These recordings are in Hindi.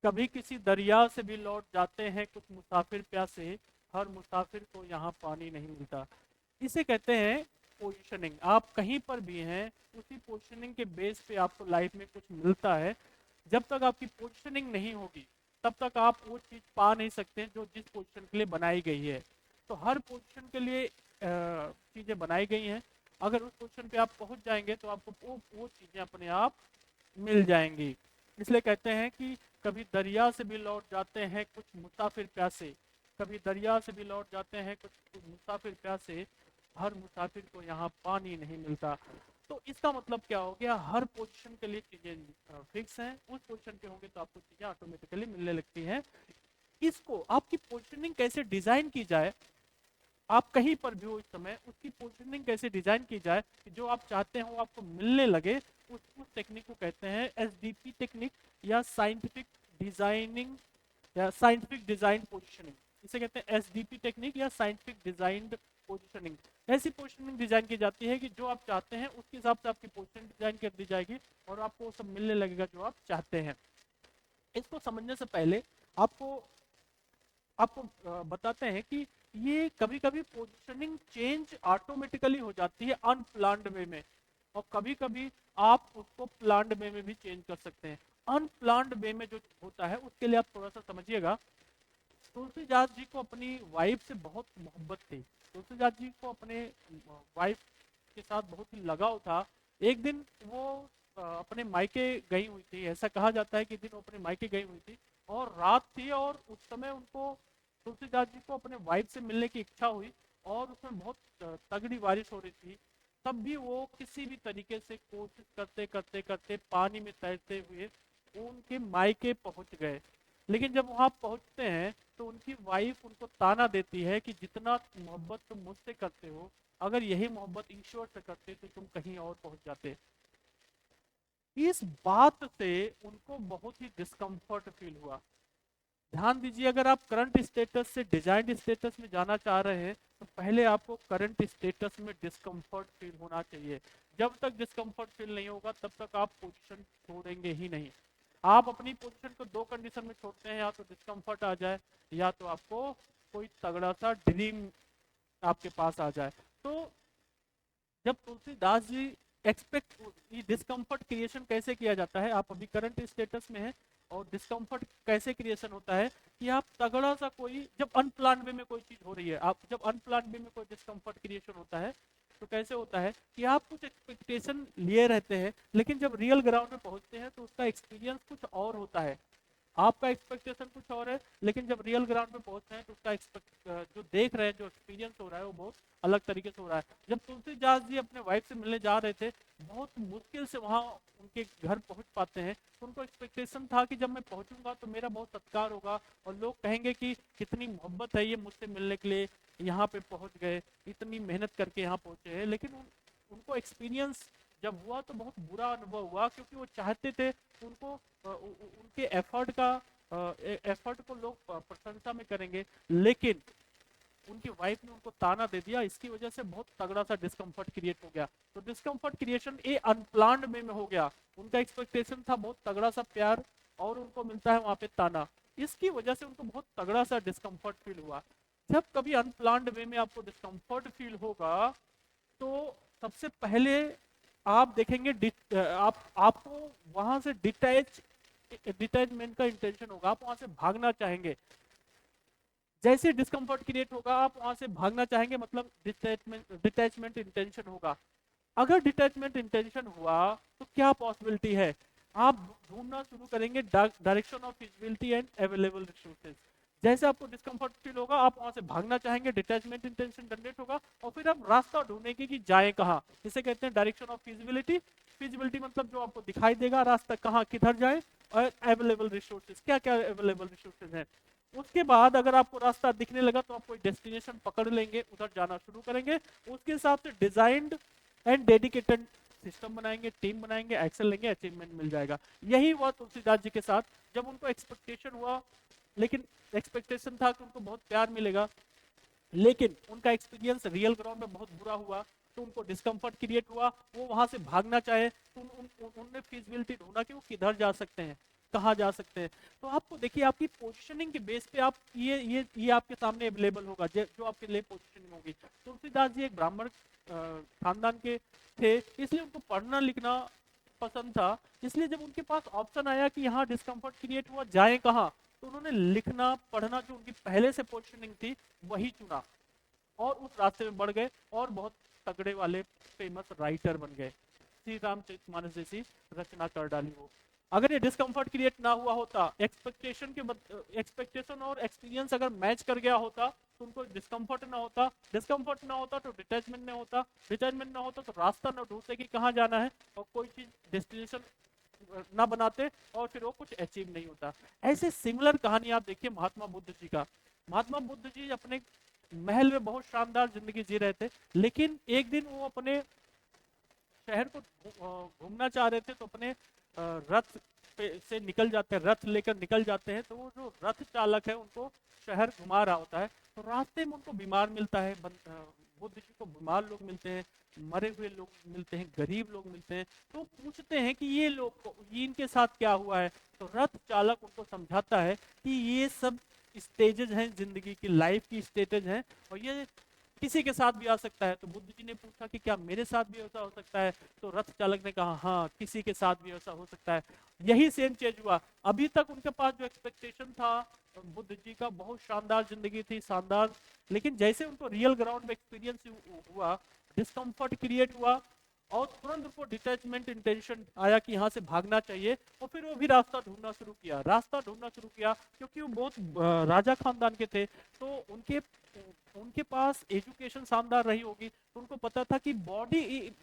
कभी किसी दरिया से भी लौट जाते हैं कुछ मुसाफिर प्यासे, हर मुसाफिर को यहाँ पानी नहीं मिलता। इसे कहते हैं पोजीशनिंग। आप कहीं पर भी हैं, उसी पोजीशनिंग के बेस पे आपको लाइफ में कुछ मिलता है। जब तक आपकी पोजीशनिंग नहीं होगी, तब तक आप वो चीज़ पा नहीं सकते जो जिस पोजीशन के लिए बनाई गई है। तो हर पोजीशन के लिए चीज़ें बनाई गई हैं। अगर उस पोजीशन पे आप पहुंच जाएंगे तो आपको वो चीज़ें अपने आप मिल जाएंगी। इसलिए कहते हैं कि कभी दरिया से भी लौट जाते हैं कुछ मुसाफिर प्यासे, कभी दरिया से भी लौट जाते हैं कुछ मुसाफिर प्यासे, हर मुसाफिर को यहाँ पानी नहीं मिलता। तो इसका मतलब क्या हो गया, हर पोजीशन के लिए चीजें फिक्स हैं। उस पोजीशन पे होंगे तो आपको चीजें ऑटोमेटिकली मिलने लगती हैं। इसको आपकी पोजीशनिंग कैसे डिजाइन की जाए, आप कहीं पर भी हो इस समय, उसकी पोजीशनिंग कैसे डिजाइन की जाए कि जो आप चाहते हैं वो आपको मिलने लगे, उस टेक्निक को कहते हैं एसडीपी टेक्निक, या साइंटिफिक डिजाइनिंग, या साइंटिफिक डिजाइन पोजीशनिंग। इसे कहते हैं एसडीपी टेक्निक या साइंटिफिक डिजाइंड पोजीशनिंग। ऐसी पोजीशनिंग डिजाइन की जाती है कि जो आप चाहते हैं उसके हिसाब से आपकी पोजीशनिंग डिजाइन कर दी जाएगी और आपको वो सब मिलने लगेगा जो आप चाहते हैं। इसको समझने से पहले आपको आपको बताते हैं कि ये कभी कभी पोजीशनिंग चेंज ऑटोमेटिकली हो जाती है अनप्लान्ड वे में, और कभी कभी आप उसको प्लान्ड वे में भी चेंज कर सकते हैं। अनप्लान्ड वे में जो होता है उसके लिए आप थोड़ा सा समझिएगा। तुलसीदास जी को अपनी वाइफ से बहुत मोहब्बत थी। तुलसीदास जी को अपने वाइफ के साथ बहुत ही लगाव था। एक दिन वो अपने मायके गई हुई थी, ऐसा कहा जाता है कि दिन वो अपने मायके गई हुई थी और रात थी, और उस समय उनको, तुलसीदास जी को अपने वाइफ से मिलने की इच्छा हुई, और उसमें बहुत तगड़ी बारिश हो रही थी। तब भी वो किसी भी तरीके से कोशिश करते करते करते पानी में तैरते हुए वो उनके मायके पहुंच गए। लेकिन जब वहां पहुंचते हैं तो उनकी वाइफ उनको ताना देती है कि जितना मोहब्बत तुम मुझसे करते हो, अगर यही मोहब्बत ईश्वर से करते तो तुम कहीं और पहुंच जाते। इस बात से उनको बहुत ही डिस्कम्फर्ट फील हुआ। ध्यान दीजिए, अगर आप करंट स्टेटस से डिजाइन स्टेटस में जाना चाह रहे हैं तो पहले आपको करंट स्टेटस में डिस्कम्फर्ट फील होना चाहिए। जब तक डिस्कम्फर्ट फील नहीं होगा तब तक आप पोजीशन छोड़ेंगे ही नहीं। आप अपनी पोजीशन को दो कंडीशन में छोड़ते हैं, या तो डिस्कम्फर्ट आ जाए, या तो आपको कोई तगड़ा सा ड्रीम आपके पास आ जाए। तो जब तुलसीदास जी एक्सपेक्ट, ये डिस्कम्फर्ट क्रिएशन कैसे किया जाता है, आप अभी करंट स्टेटस में है, और डिस्कम्फर्ट कैसे क्रिएशन होता है कि आप तगड़ा सा कोई, जब अनप्लान वे में कोई चीज हो रही है, आप जब अनप्लान वे में कोई डिस्कम्फर्ट क्रिएशन होता है तो कैसे होता है कि आप कुछ एक्सपेक्टेशन लिए रहते हैं, लेकिन जब रियल ग्राउंड में पहुंचते हैं तो उसका एक्सपीरियंस कुछ और होता है। आपका एक्सपेक्टेशन कुछ और है, लेकिन जब रियल ग्राउंड पे पहुंचते हैं तो उसका जो देख रहे हैं, जो एक्सपीरियंस हो रहा है वो बहुत अलग तरीके से हो रहा है। जब तुलसीदास जी अपने वाइफ से मिलने जा रहे थे, बहुत मुश्किल से वहां उनके घर पहुंच पाते हैं, तो उनको एक्सपेक्टेशन था कि जब मैं पहुंचूंगा तो मेरा बहुत सत्कार होगा और लोग कहेंगे कि कितनी मोहब्बत है ये मुझसे मिलने के लिए, यहाँ पे पहुंच गए, इतनी मेहनत करके यहाँ पहुंचे हैं। लेकिन उनको एक्सपीरियंस जब हुआ तो बहुत बुरा अनुभव हुआ, क्योंकि वो चाहते थे उनको उनके एफर्ट का, एफर्ट को लोग प्रशंसा में करेंगे, लेकिन उनकी वाइफ ने उनको ताना दे दिया। इसकी वजह से बहुत तगड़ा सा डिस्कम्फर्ट क्रिएट हो गया। तो डिस्कम्फर्ट क्रिएशन ए अनप्लान्ड में हो गया। उनका एक्सपेक्टेशन था बहुत तगड़ा सा प्यार, और उनको मिलता है वहां पे ताना। इसकी वजह से उनको बहुत तगड़ा सा डिस्कम्फर्ट फील हुआ। जब कभी अनप्लान्ड वे में आपको डिस्कम्फर्ट फील होगा तो सबसे पहले आप देखेंगे आप आपको वहां से डिटैचमेंट का इंटेंशन होगा, आप वहां से भागना चाहेंगे। जैसे डिस्कम्फर्ट क्रिएट होगा आप वहां से भागना चाहेंगे, मतलब डिटैचमेंट इंटेंशन होगा। अगर डिटैचमेंट इंटेंशन हुआ तो क्या पॉसिबिलिटी है, आप ढूंढना शुरू करेंगे direction of feasibility and available resources. जैसे आपको डिस्कम्फर्ट फील होगा आप वहां से भागना चाहेंगे, डिटैचमेंट इंटेंशन जनरेट होगा, और फिर आप रास्ता ढूंढेंगे कि जाए कहाँ। इसे कहते हैं डायरेक्शन ऑफ फिजिबिलिटी। फिजिबिलिटी मतलब जो आपको दिखाई देगा रास्ता कहाँ किधर जाए, और अवेलेबल रिसोर्सेज क्या क्या अवेलेबल रिसोर्सेज है। उसके बाद अगर आपको रास्ता दिखने लगा तो आप कोई डेस्टिनेशन पकड़ लेंगे, उधर जाना शुरू करेंगे। उसके हिसाब से डिजाइंड एंड डेडिकेटेड सिस्टम बनाएंगे, टीम बनाएंगे, एक्शन लेंगे, अचीवमेंट मिल जाएगा। यही हुआ तुलसीदास जी के साथ। जब उनको एक्सपेक्टेशन हुआ, लेकिन एक्सपेक्टेशन था कि उनको बहुत प्यार मिलेगा, लेकिन उनका एक्सपीरियंस रियल ग्राउंड में बहुत बुरा हुआ, तो उनको डिस्कम्फर्ट क्रिएट हुआ, वो वहां से भागना चाहे तो उनने फिजिबिलिटी ढूंढा कि वो किधर जा सकते हैं। कहाँ जा सकते हैं। तो आपको देखिए आपकी पोजीशनिंग के बेस पे आप ये आपके सामने अवेलेबल होगा जो आपके लिए पोजीशनिंग होगी। तुलसीदास जी एक ब्राह्मण खानदान के थे, इसलिए उनको पढ़ना लिखना पसंद था। इसलिए जब उनके पास ऑप्शन आया कि यहाँ डिस्कम्फर्ट क्रिएट हुआ, जाएं कहाँ, तो उन्होंने लिखना पढ़ना जो उनकी पहले से पोजीशनिंग थी वही चुना और उस रास्ते में बढ़ गए और बहुत तगड़े वाले फेमस राइटर बन गए। श्री रामचरितमानस जैसी रचना कर डाली वो। अगर ये डिस्कम्फर्ट क्रिएट ना हुआ होता, एक्सपेक्टेशन और एक्सपीरियंस अगर मैच कर गया होता तो उनको डिस्कम्फर्ट ना होता, डिस्कम्फर्ट ना होता तो डिटैचमेंट ना होता, डिटैचमेंट ना होता तो रास्ता ना ढूंढते कि कहाँ जाना है, और कोई चीज डेस्टिनेशन ना बनाते और फिर वो कुछ अचीव नहीं होता। ऐसे सिमिलर कहानी आप देखिए महात्मा बुद्ध जी का। महात्मा बुद्ध जी अपने महल में बहुत शानदार जिंदगी जी रहे थे, लेकिन एक दिन वो अपने शहर को घूमना चाह रहे थे, तो अपने रथ से निकल जाते हैं, रथ लेकर निकल जाते हैं। तो वो जो रथ चालक है उनको शहर घुमा रहा होता है, तो रास्ते में उनको बीमार मिलता है, बुद्ध जी को बीमार लोग मिलते हैं, मरे हुए लोग मिलते हैं, गरीब लोग मिलते हैं। तो पूछते हैं कि ये लोग इनके साथ क्या हुआ है। तो रथ चालक उनको समझाता है कि ये सब स्टेजेज हैं, जिंदगी की लाइफ की स्टेजेज हैं, और ये किसी के साथ भी आ सकता है। तो बुद्ध जी ने पूछा कि क्या मेरे साथ भी ऐसा हो सकता है। तो रथ चालक ने कहा हाँ, किसी के साथ भी ऐसा हो सकता है। यही सेम चीज हुआ। अभी तक उनके पास जो एक्सपेक्टेशन था बुद्ध जी का, बहुत शानदार जिंदगी थी, शानदार, लेकिन जैसे उनको रियल ग्राउंड में एक्सपीरियंस हुआ, डिस्कम्फर्ट क्रिएट हुआ और तुरंत उनको डिटैचमेंट इंटेंशन आया कि यहाँ से भागना चाहिए, और फिर वो भी रास्ता ढूंढना शुरू किया, रास्ता ढूंढना शुरू किया। क्योंकि वो बहुत राजा खानदान के थे, तो उनके उनके पास एजुकेशन शानदार रही होगी, तो उनको पता था कि बॉडी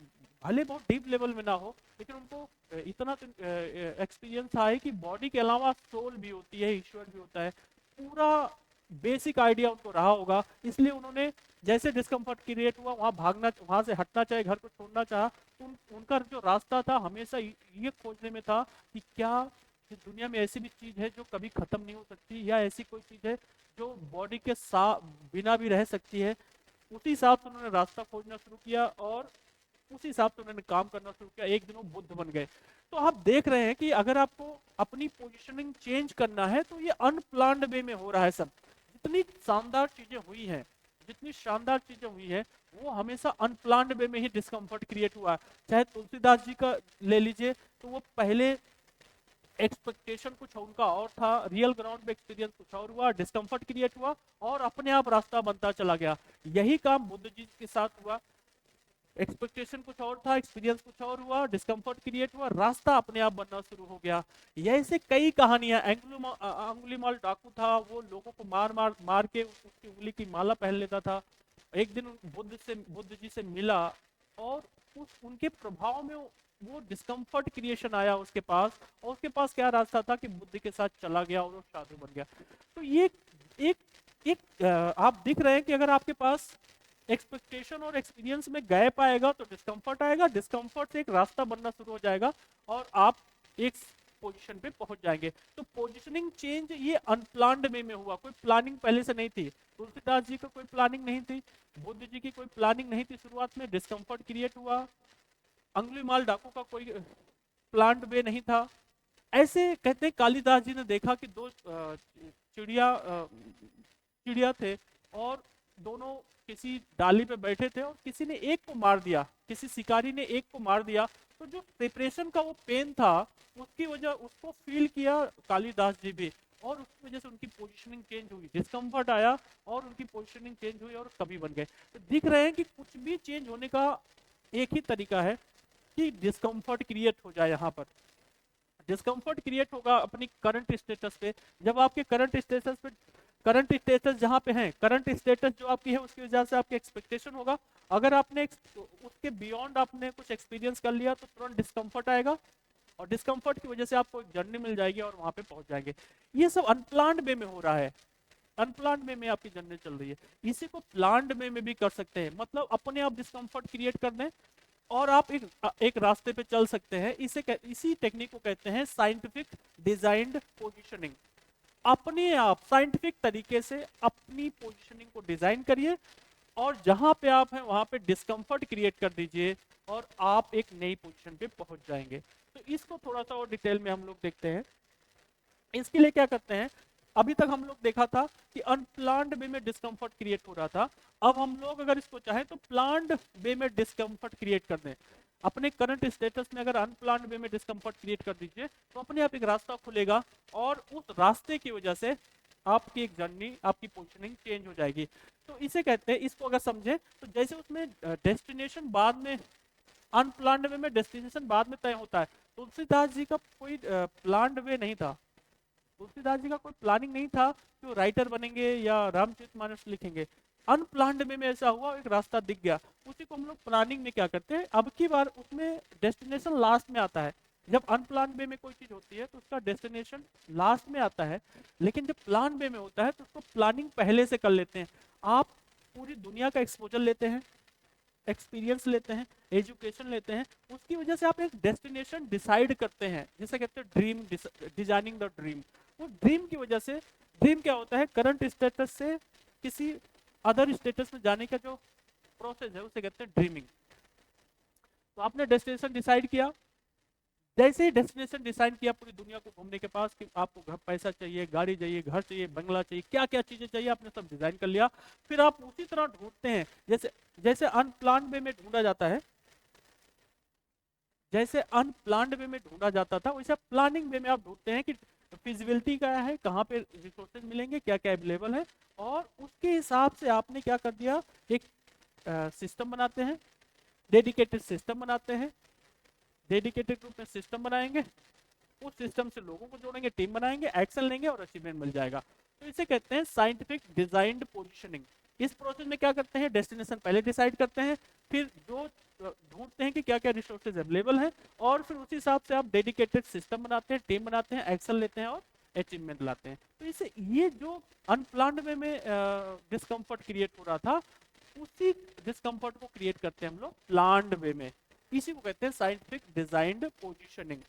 भले बहुत डीप लेवल में ना हो, लेकिन उनको इतना एक्सपीरियंस था कि बॉडी के अलावा सोल भी होती है, ईश्वर भी होता है। पूरा बेसिक आइडिया उनको रहा होगा, इसलिए उन्होंने जैसे डिस्कम्फर्ट क्रिएट हुआ वहां भागना, वहां से हटना चाहे, घर को छोड़ना चाहा, तो उनका जो रास्ता था हमेशा ये खोजने में था कि क्या इस दुनिया में ऐसी भी चीज है जो कभी खत्म नहीं हो सकती, या ऐसी कोई चीज है जो बॉडी के साथ बिना भी रह सकती है। उसी हिसाब से उन्होंने रास्ता खोजना शुरू किया और उसी हिसाब से उन्होंने काम करना शुरू किया। एक दिन वो बुद्ध बन गए। तो आप देख रहे हैं कि अगर आपको अपनी पोजीशनिंग चेंज करना है तो ये अनप्लान्ड वे में हो रहा है सब। जितनी शानदार चीजें हुई हैं, जितनी शानदार चीजें हुई है, वो हमेशा अनप्लान्ड वे में ही डिस्कम्फर्ट क्रिएट हुआ। चाहे तुलसीदास जी का ले लीजिए, तो वो पहले एक्सपेक्टेशन कुछ उनका और था, रियल ग्राउंड में एक्सपीरियंस कुछ और हुआ, डिस्कम्फर्ट क्रिएट हुआ और अपने आप रास्ता बनता चला गया। यही काम बुद्ध जी के साथ हुआ। एक्सपेक्टेशन कुछ और था, एक्सपीरियंस कुछ और हुआ, डिस्कम्फर्ट क्रिएट हुआ, रास्ता अपने आप बनना शुरू हो गया। ये ऐसे कई कहानियां। अंगुलीमाल डाकू था, वो लोगों को मार मार मार के उसकी उंगली की माला पहन लेता था। एक दिन बुद्ध जी से मिला और उनके प्रभाव में वो डिस्कम्फर्ट क्रिएशन आया उसके पास, और उसके पास क्या रास्ता था कि बुद्ध के साथ चला गया और वो साधु बन गया। तो ये एक एक आप दिख रहे हैं कि अगर आपके पास एक्सपेक्टेशन और एक्सपीरियंस में गैप आएगा तो डिस्कम्फर्ट आएगा, डिस्कम्फर्ट से एक रास्ता बनना शुरू हो जाएगा और आप एक पोजीशन पे पहुंच जाएंगे। तो पोजीशनिंग चेंज ये अनप्लान्ड वे में हुआ, कोई प्लानिंग पहले से नहीं थी। तुलसीदास जी का कोई प्लानिंग नहीं थी, बुद्ध जी की कोई प्लानिंग नहीं थी, शुरुआत में डिस्कम्फर्ट क्रिएट हुआ। अंगुलीमाल डाकू का कोई प्लान्ड वे नहीं था। ऐसे कहते कालिदास जी ने देखा कि दो चिड़िया थे और दोनों किसी डाली पे बैठे थे और किसी ने एक को मार दिया, किसी शिकारी ने एक को मार दिया। तो जो सेपरेशन का वो पेन था उसकी वजह उसको फील किया कालिदास जी भी, और उसकी वजह से उनकी पोजीशनिंग चेंज हुई, डिस्कम्फर्ट आया और उनकी पोजीशनिंग चेंज हुई और कवि बन गए। तो दिख रहे हैं कि कुछ भी चेंज होने का एक ही तरीका है कि डिस्कम्फर्ट क्रिएट हो जाए। यहाँ पर डिस्कम्फर्ट क्रिएट होगा अपनी करंट स्टेटस पे। जब आपके करंट स्टेटस जहाँ पे है, करंट स्टेटस जो आपकी है उसकी वजह से आपके एक्सपेक्टेशन होगा। अगर आपने उसके बियॉन्ड आपने कुछ एक्सपीरियंस कर लिया तो तुरंत डिस्कम्फर्ट आएगा, और डिस्कम्फर्ट की वजह से आपको एक जर्नी मिल जाएगी और वहां पे पहुंच जाएंगे। ये सब अनप्लान्ड वे में हो रहा है, अनप्लान्ड वे में आपकी जर्नी चल रही है। इसी को प्लान्ड वे में भी कर सकते हैं, मतलब अपने आप डिस्कम्फर्ट क्रिएट कर दें और आप एक रास्ते पे चल सकते हैं। इसी टेक्निक को कहते हैं साइंटिफिक डिजाइन्ड पोजीशनिंग। अपने आप साइंटिफिक तरीके से अपनी पोजीशनिंग को डिजाइन करिए और जहां पे आप हैं वहां पे डिस्कम्फर्ट क्रिएट कर दीजिए और आप एक नई पोजीशन पे पहुंच जाएंगे। तो इसको थोड़ा सा और डिटेल में हम लोग देखते हैं। इसके लिए क्या करते हैं, अभी तक हम लोग देखा था कि अनप्लान्ड वे में डिस्कम्फर्ट क्रिएट हो रहा था, अब हम लोग अगर इसको चाहें तो प्लान्ड वे में डिस्कम्फर्ट क्रिएट कर दें। अपने करंट स्टेटस में अगर अनप्लान्ड वे में डिस्कम्फर्ट क्रिएट कर दीजिए तो अपने आप एक रास्ता खुलेगा, और उस रास्ते की वजह से आपकी एक जर्नी, आपकी पोजीशनिंग चेंज हो जाएगी। तो इसे कहते हैं, इसको अगर समझे तो जैसे उसमें डेस्टिनेशन बाद में, अनप्लान्ड वे में डेस्टिनेशन बाद में तय होता है, तुलसीदास जी का कोई प्लान्ड वे नहीं था, तुलसीदास जी का कोई प्लानिंग नहीं था कि वो राइटर बनेंगे या रामचरितमानस लिखेंगे। अनप्लान्ड में ऐसा हुआ, एक रास्ता दिख गया, उसी को हम लोग प्लानिंग में क्या करते हैं, अब की बार उसमें डेस्टिनेशन लास्ट में आता है। जब अनप्लान वे में कोई चीज होती है तो उसका डेस्टिनेशन लास्ट में आता है, लेकिन जब प्लान वे में होता है तो उसको प्लानिंग पहले से कर लेते हैं। आप पूरी दुनिया का एक्सपोजर लेते हैं, एक्सपीरियंस लेते हैं, एजुकेशन लेते हैं, उसकी वजह से आप एक डेस्टिनेशन डिसाइड करते हैं, जिसे कहते हैं ड्रीम, डिजाइनिंग द ड्रीम। वो ड्रीम की वजह से, ड्रीम क्या होता है, करंट स्टेटस से किसी अदर स्टेटस में जाने का जो प्रोसेस है उसे कहते हैं ड्रीमिंग। तो आपने डेस्टिनेशन डिसाइड किया, जैसे ही डेस्टिनेशन डिसाइड किया पूरी दुनिया को घूमने के पास कि आपको घर, पैसा चाहिए, गाड़ी चाहिए, घर चाहिए, बंगला चाहिए, क्या क्या चीजें चाहिए आपने सब डिजाइन कर लिया, फिर आप उसी तरह ढूंढते हैं, जैसे जैसे अनप्लान्ड वे में ढूंढा जाता है, जैसे अनप्लान्ड वे में ढूंढा जाता था वैसे प्लानिंग वे में आप ढूंढते हैं कि फिजिबिलिटी क्या है, कहाँ पे रिसोर्सेज मिलेंगे, क्या क्या अवेलेबल है, और उसके हिसाब से आपने क्या कर दिया, एक सिस्टम बनाते हैं, डेडिकेटेड सिस्टम बनाते हैं, डेडिकेटेड रूप में सिस्टम बनाएंगे, उस सिस्टम से लोगों को जोड़ेंगे, टीम बनाएंगे, एक्शन लेंगे और अचीवमेंट मिल जाएगा। तो इसे कहते हैं साइंटिफिक डिजाइंड पोजीशनिंग। इस प्रोसेस में क्या करते हैं, डेस्टिनेशन पहले डिसाइड करते हैं, फिर जो ढूंढते हैं कि क्या क्या रिसोर्सेज अवेलेबल है, और फिर उसी हिसाब से आप डेडिकेटेड सिस्टम बनाते हैं, टीम बनाते हैं, एक्शन लेते हैं और अचीवमेंट लाते हैं। तो इसे, ये जो अनप्लान्ड वे में डिस्कम्फर्ट क्रिएट हो रहा था, उसी डिस्कम्फर्ट को क्रिएट करते हैं हम लोग प्लान्ड वे में। इसी को कहते हैं साइंटिफिक डिजाइंड पोजीशनिंग।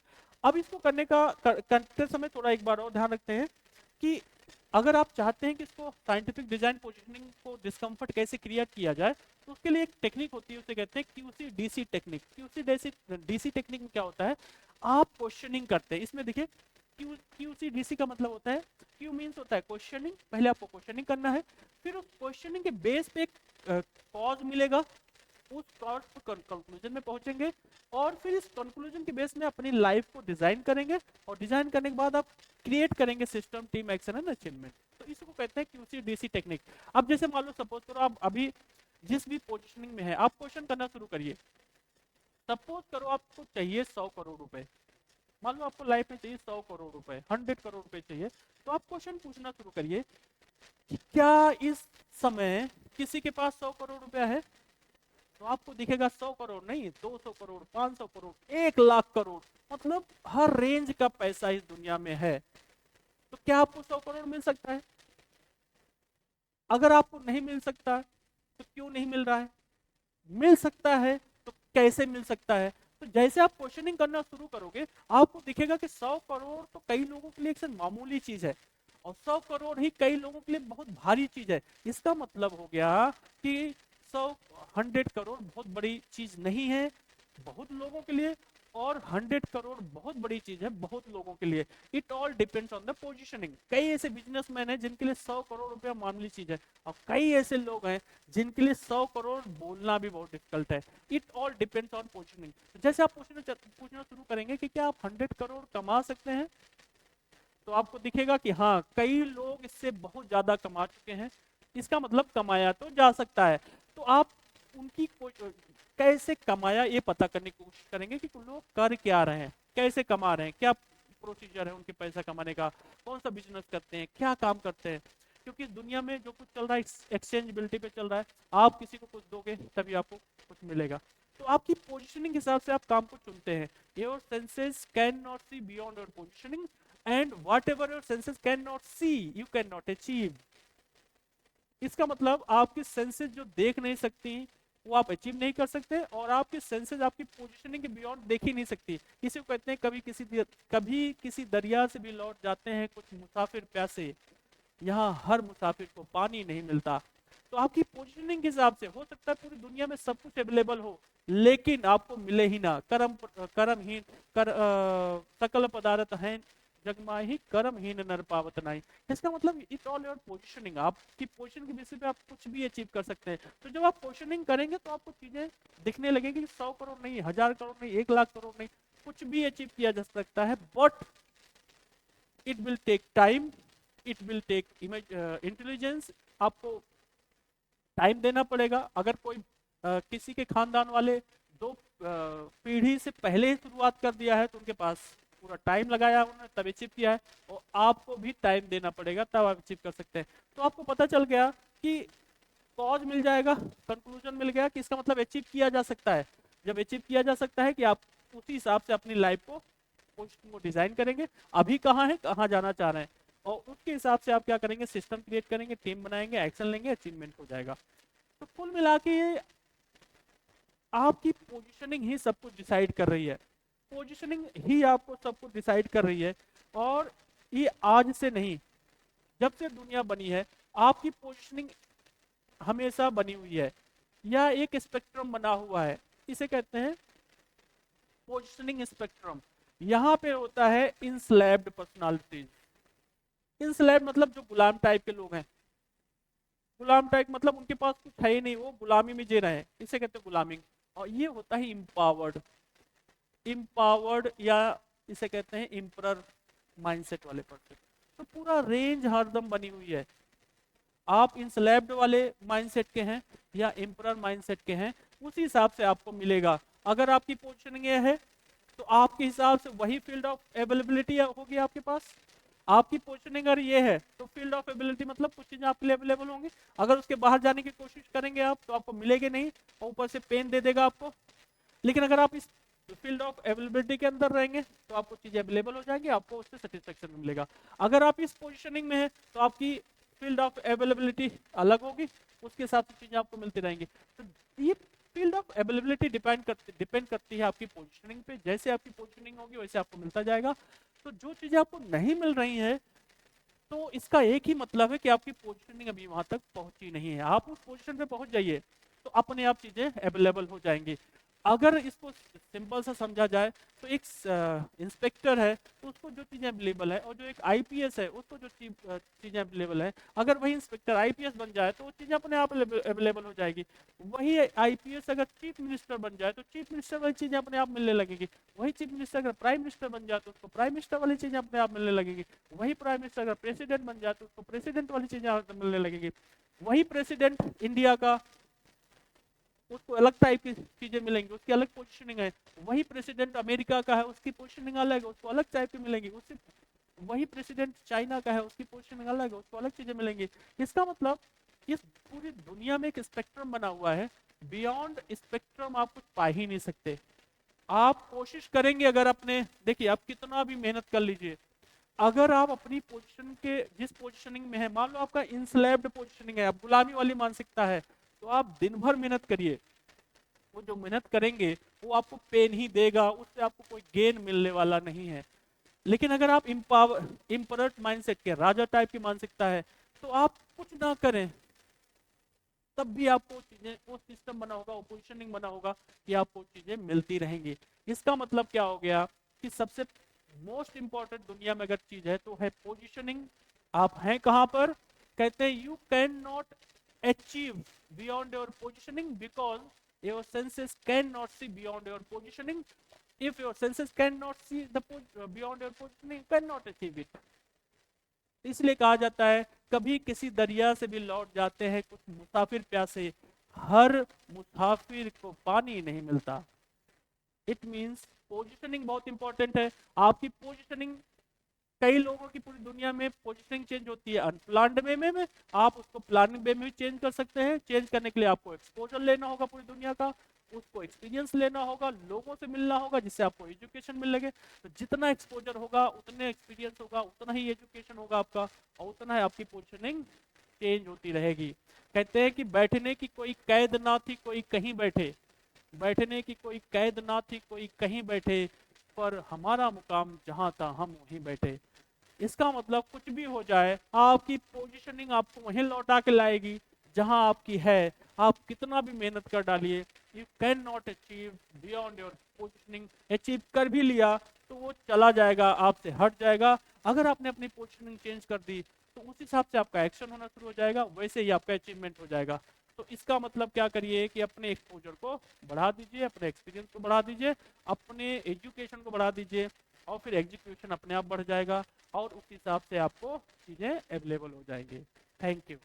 अब इसको करते समय थोड़ा एक बार और ध्यान रखते हैं कि अगर आप चाहते हैं कि इसको साइंटिफिक डिजाइन पोजीशनिंग को डिस्कम्फर्ट कैसे क्रिएट किया जाए, तो उसके लिए एक टेक्निक होती है, उसे कहते हैं QC DC technique. QC DC technique में क्या होता है, आप क्वेश्चनिंग करते हैं, इसमें देखिए क्यूसी डीसी का मतलब होता है, क्यू मीन्स होता है क्वेश्चनिंग, पहले आपको क्वेश्चनिंग करना है, फिर उस क्वेश्चनिंग के बेस पे एक कॉज मिलेगा, उस कॉज पर कंक्लूजन में पहुंचेंगे, और फिर इस कंक्लूजन के बेस में अपनी लाइफ को डिजाइन करेंगे, और डिजाइन करने के बाद आप क्रिएट करेंगे system, team, action and achievement. तो इसको कहते हैं क्यूसी डीसी टेक्निक। अब जैसे मान लो, सपोज करो आप अभी जिस भी पोजीशनिंग में है, आप क्वेश्चन करना शुरू करिए। सपोज करो आपको चाहिए 100 करोड़ रुपए, मान लो आपको लाइफ में चाहिए 100 करोड़ रुपए, 100 करोड़ रुपए चाहिए, तो आप क्वेश्चन पूछना शुरू करिए कि क्या इस समय किसी के पास 100 करोड़ रुपया है। तो आपको दिखेगा 100 करोड़ नहीं, 200 करोड़, 500 करोड़, 1 लाख करोड़, मतलब हर रेंज का पैसा इस दुनिया में है। तो क्या आपको 100 करोड़ मिल सकता है? अगर आपको नहीं मिल सकता तो क्यों नहीं मिल रहा है? मिल सकता है तो कैसे मिल सकता है? तो जैसे आप क्वेश्चनिंग करना शुरू करोगे, आपको दिखेगा कि 100 करोड़ तो कई लोगों के लिए एक मामूली चीज है, और 100 करोड़ ही कई लोगों के लिए बहुत भारी चीज है। इसका मतलब हो गया कि 100 करोड़ बहुत बड़ी चीज नहीं है बहुत लोगों के लिए, और 100 करोड़ बहुत बड़ी चीज है बहुत लोगों के लिए। It all depends on the positioning. कई ऐसे बिजनेसमैन हैं जिनके लिए 100 करोड़ रुपया मामूली चीज है, और कई ऐसे लोग हैं जिनके लिए 100 करोड़ बोलना भी बहुत डिफिकल्ट है। It all depends on positioning. जैसे आप पूछना शुरू करेंगे कि क्या आप 100 करोड़ कमा सकते हैं, तो आपको दिखेगा कि हाँ, कई लोग इससे बहुत ज्यादा कमा चुके हैं, इसका मतलब कमाया तो जा सकता है। तो आप उनकी कैसे कमाया ये पता करने की कोशिश करेंगे कि लोग कर क्या रहे हैं, कैसे कमा रहे हैं, क्या प्रोसीजर है उनके पैसा कमाने का, कौन सा बिजनेस करते हैं, क्या काम करते हैं। क्योंकि दुनिया में जो कुछ चल रहा है एक्सचेंजेबिलिटी पे चल रहा है, आप किसी को कुछ दोगे तभी आपको कुछ मिलेगा। तो आपकी पोजिशनिंग के हिसाब से आप काम को चुनते हैं। Your senses can not see beyond your positioning, and whatever your senses can not see you can not achieve. इसका मतलब आपकी सेंसेस जो देख नहीं सकती वो आप अचीव नहीं कर सकते, और आपकी सेंसेस आपकी पोजीशनिंग के बियॉन्ड देख ही नहीं सकती। इसी को कहते हैं कभी किसी दरिया से भी लौट जाते हैं कुछ मुसाफिर प्यासे, यहाँ हर मुसाफिर को पानी नहीं मिलता। तो आपकी पोजीशनिंग के हिसाब से हो सकता है पूरी दुनिया में सब कुछ अवेलेबल हो, लेकिन आपको मिले ही ना। कर्म कर्महीन कर सकल पदार्थ है जगमाही कर्महीन नर पावत नाही। इसका मतलब इट ऑल योर पोजिशनिंग, आपकी पोजिशन की बेसिस पे आप कुछ भी अचीव कर सकते हैं। तो जब आप पोजिशनिंग करेंगे तो आपको चीजें दिखने लगेगी कि 100 करोड़ नहीं, 1000 करोड़ नहीं, 1 लाख करोड़ नहीं, कुछ भी अचीव किया जा सकता है। But it will take time, it will take intelligence, आपको टाइम देना पड़ेगा। अगर कोई किसी के खानदान वाले 2 पीढ़ी से पहले ही शुरुआत कर दिया है तो उनके पास पूरा टाइम लगाया उन्होंने तब अचीव किया है, और आपको भी टाइम देना पड़ेगा तब आप अचीव कर सकते हैं। तो आपको पता चल गया कि कॉज मिल जाएगा, कंक्लूजन मिल गया कि इसका मतलब अचीव किया जा सकता है। जब अचीव किया जा सकता है कि आप उसी हिसाब से अपनी लाइफ को को डिजाइन करेंगे, अभी कहाँ है, कहाँ जाना चाह रहे हैं, और उसके हिसाब से आप क्या करेंगे, सिस्टम क्रिएट करेंगे, टीम बनाएंगे, एक्शन लेंगे, अचीवमेंट हो जाएगा। तो कुल मिला के ये आपकी पोजीशनिंग ही सब कुछ डिसाइड कर रही है, पोजीशनिंग ही आपको सब कुछ डिसाइड कर रही है। और ये आज से नहीं, जब से दुनिया बनी है आपकी पोजीशनिंग हमेशा बनी हुई है, या एक स्पेक्ट्रम बना हुआ है, इसे कहते हैं पोजीशनिंग स्पेक्ट्रम। यहाँ पे होता है इंस्लैब्ड पर्सनालिटीज। इंस्लैब्ड मतलब जो गुलाम टाइप के लोग हैं, गुलाम टाइप मतलब उनके पास कुछ है ही नहीं, वो गुलामी में जी रहे हैं, इसे कहते हैं गुलामी। और ये होता है इम्पावर्ड, इम्पावर्ड या इसे कहते हैं इम्परर माइंडसेट वाले पर्सन। तो पूरा रेंज हरदम बनी हुई है, आप इंस्लैब्ड वाले माइंडसेट के हैं या एम्परर माइंडसेट के हैं, उसी हिसाब से आपको मिलेगा। अगर आपकी पोजीशनिंग ये है तो आपके हिसाब से वही फील्ड ऑफ अवेलेबिलिटी होगी आपके पास। आपकी पोजीशनिंग अगर ये है तो फील्ड ऑफ एबिलिटी मतलब कुछ चीजें आपके लिए अवेलेबल होंगी, अगर उसके बाहर जाने की कोशिश करेंगे आप तो आपको मिलेगी नहीं, और ऊपर से पेन दे देगा आपको। लेकिन अगर आप इस फील्ड ऑफ अवेलेबिलिटी के अंदर रहेंगे तो आपको चीजें अवेलेबल हो जाएंगी, आपको उससे सेटिस्फेक्शन मिलेगा। अगर आप इस पोजीशनिंग में है तो आपकी फील्ड ऑफ अवेलेबिलिटी अलग होगी, उसके हिसाब से चीजें आपको मिलती रहेंगी। तो ये फील्ड ऑफ अवेलेबिलिटी डिपेंड करती है आपकी पोजीशनिंग पे, जैसे आपकी पोजीशनिंग होगी वैसे आपको मिलता जाएगा। तो जो चीजें आपको नहीं मिल रही है तो इसका एक ही मतलब है कि आपकी पोजीशनिंग अभी वहां तक पहुंची नहीं है। आप उस पोजीशन पे पहुंच जाइए तो अपने आप चीजें अवेलेबल हो जाएंगी। अगर इसको सिंपल सा समझा जाए तो एक इंस्पेक्टर है तो उसको जो चीजें अवेलेबल है, और जो एक आईपीएस है उसको जो चीजें अवेलेबल है, अगर वही इंस्पेक्टर आईपीएस बन जाए तो वो चीजें अपने आप अवेलेबल हो जाएगी। वही आईपीएस अगर चीफ मिनिस्टर बन जाए तो चीफ मिनिस्टर वाली चीजें अपने आप मिलने लगेगी। वही चीफ मिनिस्टर अगर प्राइम मिनिस्टर बन जाए तो उसको प्राइम मिनिस्टर वाली चीजें अपने आप मिलने लगेगी। वही प्राइम मिनिस्टर अगर प्रेसिडेंट बन जाए तो उसको प्रेसिडेंट वाली चीजें मिलने लगेगी। वही प्रेसिडेंट इंडिया का, उसको अलग टाइप की चीजें मिलेंगी, उसकी अलग पोजीशनिंग है। वही प्रेसिडेंट अमेरिका का है, उसकी पोजीशनिंग अलग है, उसको अलग टाइप की मिलेंगी। उससे वही प्रेसिडेंट चाइना का है, उसकी पोजीशनिंग अलग है, उसको अलग चीजें मिलेंगी। इसका मतलब इस पूरी दुनिया में एक स्पेक्ट्रम बना हुआ है, बियॉन्ड स्पेक्ट्रम आप कुछ पा ही नहीं सकते। आप कोशिश करेंगे, अगर अपने देखिए आप कितना भी मेहनत कर लीजिए, अगर आप अपनी पोजीशन के जिस पोजीशनिंग में है, मान लो आपका इंस्लैब्ड पोजीशनिंग है, आप गुलामी वाली मानसिकता है, तो आप दिन भर मेहनत करिए, वो जो मेहनत करेंगे वो आपको पेन ही देगा, उससे आपको कोई गेन मिलने वाला नहीं है। लेकिन अगर आप इम्परट माइंडसेट के, राजा टाइप की मानसिकता है, तो आप कुछ ना करें तब भी आपको चीजें, वो सिस्टम बना होगा, वो पोजिशनिंग बना होगा कि आपको चीजें मिलती रहेंगी। इसका मतलब क्या हो गया कि सबसे मोस्ट इंपॉर्टेंट दुनिया में अगर चीज है तो है पोजिशनिंग। आप हैं कहां पर, कहते हैं you can not achieve beyond your positioning because your senses can not see beyond your positioning. if your senses cannot see the beyond your positioning, you cannot achieve it। इसलिए कहा जाता है कभी किसी दरिया से भी लौट जाते हैं कुछ मुसाफिर प्यासे, हर मुसाफिर को पानी नहीं मिलता। इट मीन्स पोजिशनिंग बहुत इंपॉर्टेंट है। आपकी पोजिशनिंग, कई लोगों की पूरी दुनिया में पोजिशनिंग चेंज होती है अनप्लान्ड वे में, आप उसको प्लानिंग वे में भी चेंज कर सकते हैं। चेंज करने के लिए आपको एक्सपोजर लेना होगा पूरी दुनिया का, उसको एक्सपीरियंस लेना होगा, लोगों से मिलना होगा जिससे आपको एजुकेशन मिल लगे। तो जितना एक्सपोजर होगा उतने एक्सपीरियंस होगा, उतना ही एजुकेशन होगा आपका, और उतना ही आपकी पोजिशनिंग चेंज होती रहेगी। कहते हैं कि बैठने की कोई कैद ना थी कोई कहीं बैठे, बैठने की कोई कैद ना थी कोई कहीं बैठे, पर हमारा मुकाम जहां था हम वहीं बैठे। इसका मतलब कुछ भी हो जाए आपकी पोजीशनिंग आपको वहीं लौटा के लाएगी जहां आपकी है। आप कितना भी मेहनत कर डालिए, you can not achieve beyond your positioning, achieve कर भी लिया तो वो चला जाएगा, आपसे हट जाएगा। अगर आपने अपनी पोजिशनिंग चेंज कर दी तो उस हिसाब से आपका एक्शन होना शुरू हो जाएगा, वैसे ही आपका अचीवमेंट हो जाएगा। तो इसका मतलब क्या करिए कि अपने एक्सपोजर को बढ़ा दीजिए, अपने एक्सपीरियंस को बढ़ा दीजिए, अपने एजुकेशन को बढ़ा दीजिए, और फिर एग्जीक्यूशन अपने आप बढ़ जाएगा और उस हिसाब से आपको चीज़ें अवेलेबल हो जाएंगी। Thank you.